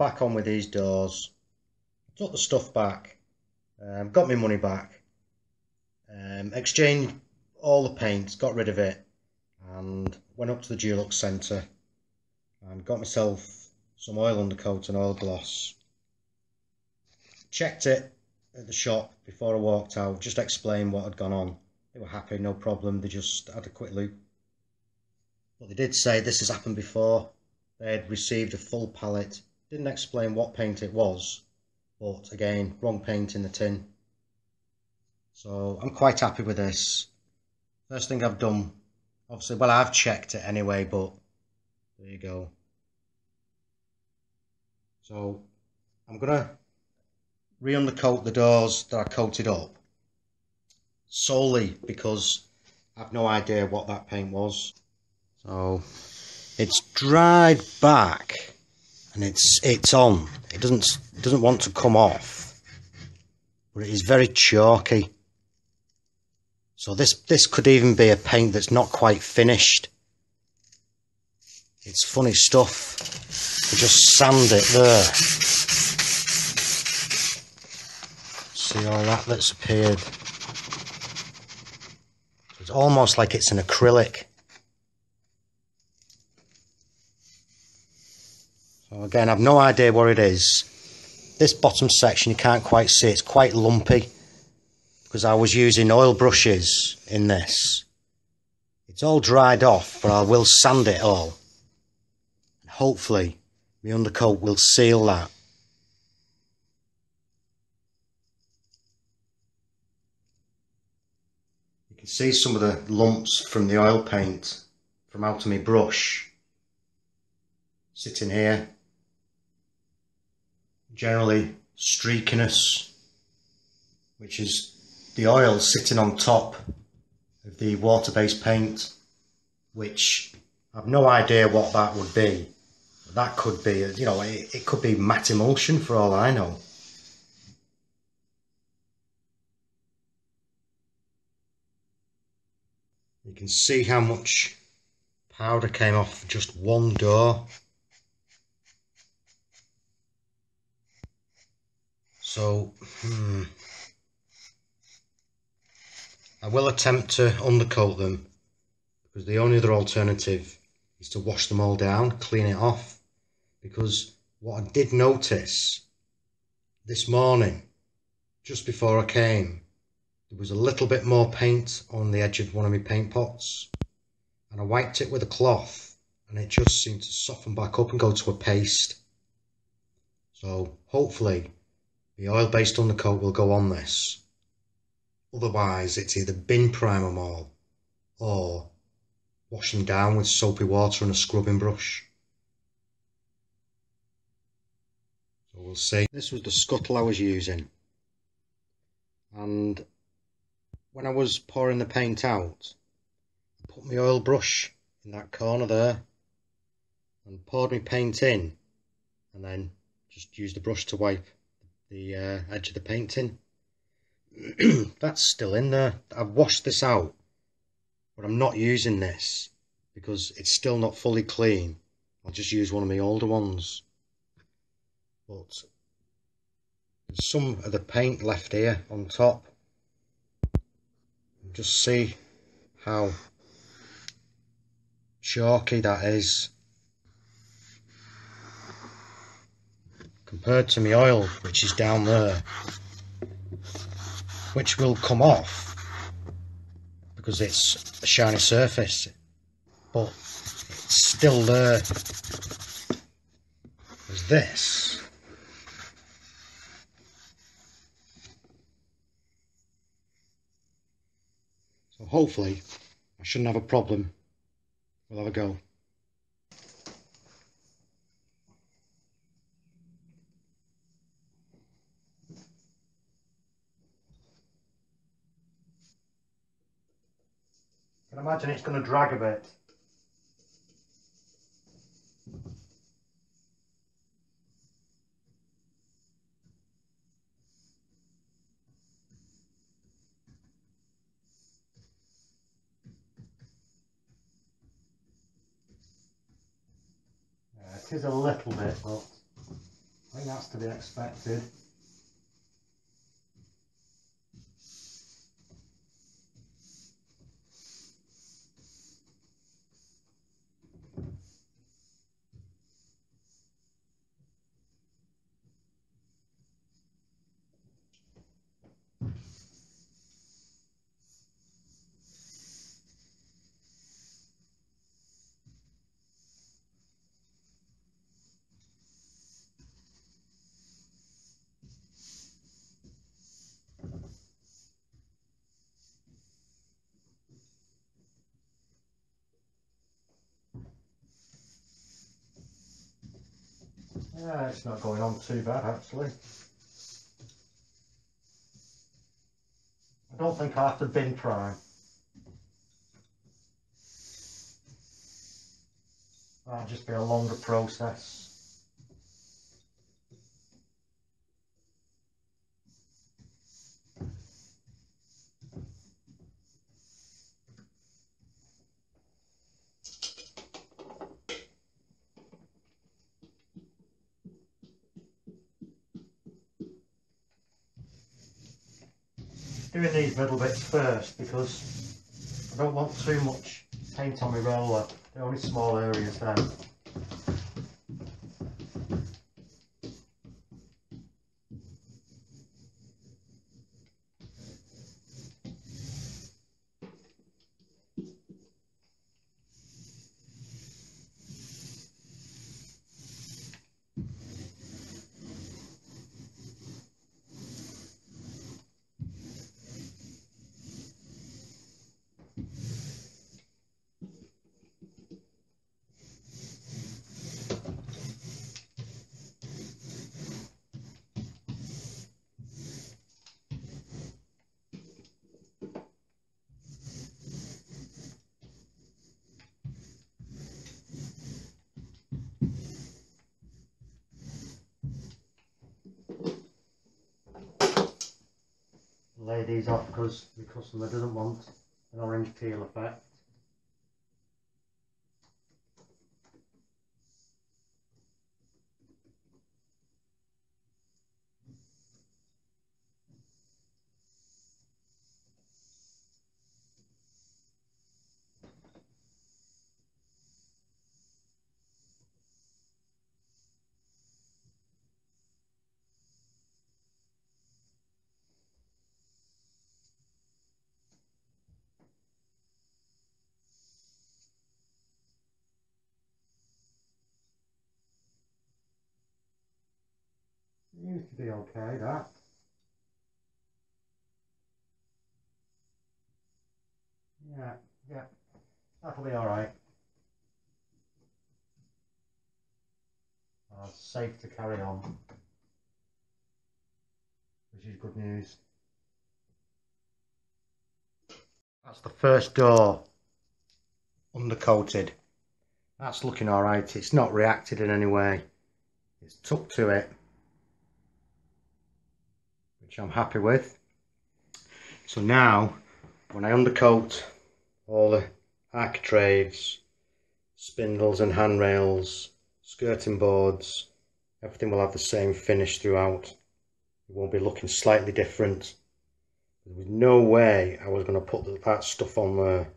back on with these doors. Took the stuff back, got my money back, exchanged all the paint, got rid of it, and went up to the Dulux Centre and got myself some oil undercoat and oil gloss. Checked it at the shop before I walked out, just explained what had gone on. They were happy, no problem, they just had a quick look. But they did say this has happened before. They had received a full pallet, didn't explain what paint it was, but again, wrong paint in the tin. So I'm quite happy with this. First thing I've done, obviously, well, I've checked it anyway, but there you go. So I'm gonna re-undercoat the doors that I coated up, solely because I've no idea what that paint was. So it's dried back and it's on. It doesn't want to come off, but it is very chalky. So this could even be a paint that's not quite finished. It's funny stuff. I just sand it there. See all that that's appeared. It's almost like it's an acrylic. So again, I've no idea what it is. This bottom section you can't quite see, it's quite lumpy because I was using oil brushes in this. It's all dried off, but I will sand it all. Hopefully the undercoat will seal that. You can see some of the lumps from the oil paint from out of my brush sitting here. Generally streakiness, which is the oil sitting on top of the water-based paint, which I've no idea what that would be. That could be, you know, it could be matte emulsion for all I know. You can see how much powder came off just one door. So, I will attempt to undercoat them because the only other alternative is to wash them all down, clean it off. Because what I did notice this morning, just before I came, there was a little bit more paint on the edge of one of my paint pots, and I wiped it with a cloth and it just seemed to soften back up and go to a paste. So hopefully the oil-based undercoat will go on this. Otherwise it's either bin prime them all or wash them down with soapy water and a scrubbing brush. So we'll see. This was the scuttle I was using, and when I was pouring the paint out, I put my oil brush in that corner there and poured my paint in, and then just used the brush to wipe the edge of the paint in. That's still in there. I've washed this out, but I'm not using this because it's still not fully clean. I'll just use one of my older ones. But there's some of the paint left here on top. Just see how chalky that is compared to my oil, which is down there, which will come off because it's a shiny surface, but it's still there as this. So hopefully I shouldn't have a problem. We'll have a go. I can imagine it's going to drag a bit. It is a little bit, but I think that's to be expected. Yeah, it's not going on too bad actually. I don't think I'll have to bin prime. That'll just be a longer process. Doing these middle bits first because I don't want too much paint on my roller. They're only small areas then. Lay these off because the customer doesn't want an orange peel effect. Seems to be okay, that. Yeah, that'll be alright. Safe to carry on, which is good news. That's the first door undercoated. That's looking alright. It's not reacted in any way. It's tucked to it, which I'm happy with. So now, when I undercoat all the architraves, spindles and handrails, skirting boards, everything will have the same finish throughout. It won't be looking slightly different. There was no way I was going to put that stuff on there.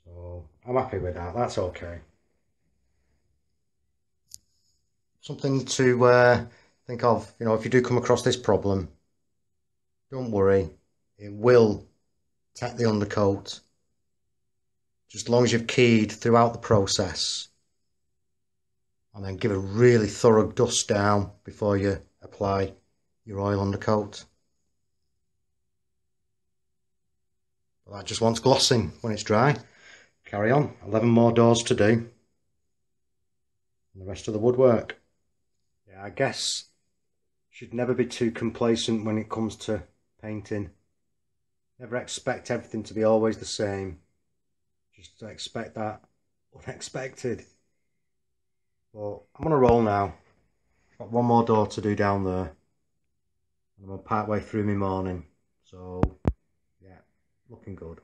So I'm happy with that. That's okay. Something to think of, you know, if you do come across this problem, don't worry. It will take the undercoat. Just as long as you've keyed throughout the process. And then give a really thorough dust down before you apply your oil undercoat. But that just wants glossing when it's dry. Carry on. 11 more doors to do. And the rest of the woodwork. Yeah, I guess should never be too complacent when it comes to painting. Never expect everything to be always the same. Just expect that unexpected. But I'm on a roll now. Got one more door to do down there. And I'm part way through my morning. So, yeah, looking good.